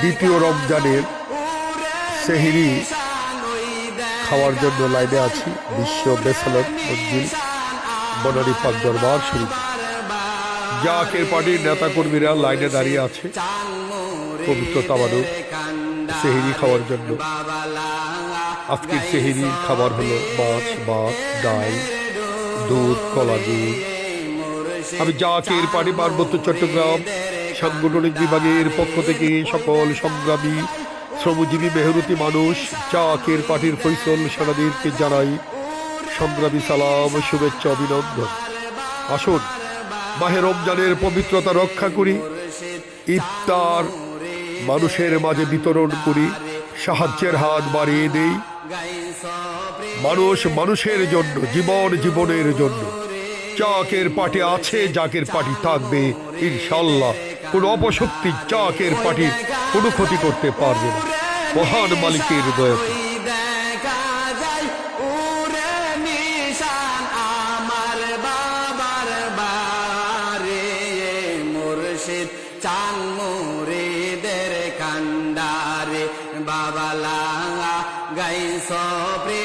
দ্বিতীয় রমজানের সেহরি খাওয়ার জন্য লাইনে আছি বিশ্ব বেসালত মঞ্জিল বনানী পাক দরবার শরীফ। জাকের পার্টির নেতাকর্মীরা লাইনে দাঁড়িয়ে আছে পবিত্র তাবারুক সেহরি খাওয়ার জন্য। আজকের সেহরির খাবার হলো মাছ, ভাত, ডাল, দুধ, কলা, গুড়। আমি জাকের পার্টি পার্বত্য চট্টগ্রাম সাংগঠনিক বিভাগের পক্ষ থেকে সকল সংগ্রামী শ্রমজীবী মেহনতি মানুষ জাকের পার্টির ফয়সল সেনাদেরকে জানাই সংগ্রামী সালাম, শুভেচ্ছা, অভিনন্দন। আসুন মাহে রমজানের পবিত্রতা রক্ষা করি, ইফতার মানুষের মাঝে বিতরণ করি, সাহায্যের হাত বাড়িয়ে দেই। মানুষ মানুষের জন্য, জীবন জীবনের জন্য। জাকের পার্টি আছে, জাকের পার্টি থাকবে ইনশাল্লাহ। কোন অপশক্তি জাকের পার্টির কোনো ক্ষতি করতে পারবে না মহান মালিকের দয়াতে। চান মুরিদের কান্ডারে বাবালা গাইছ প্রে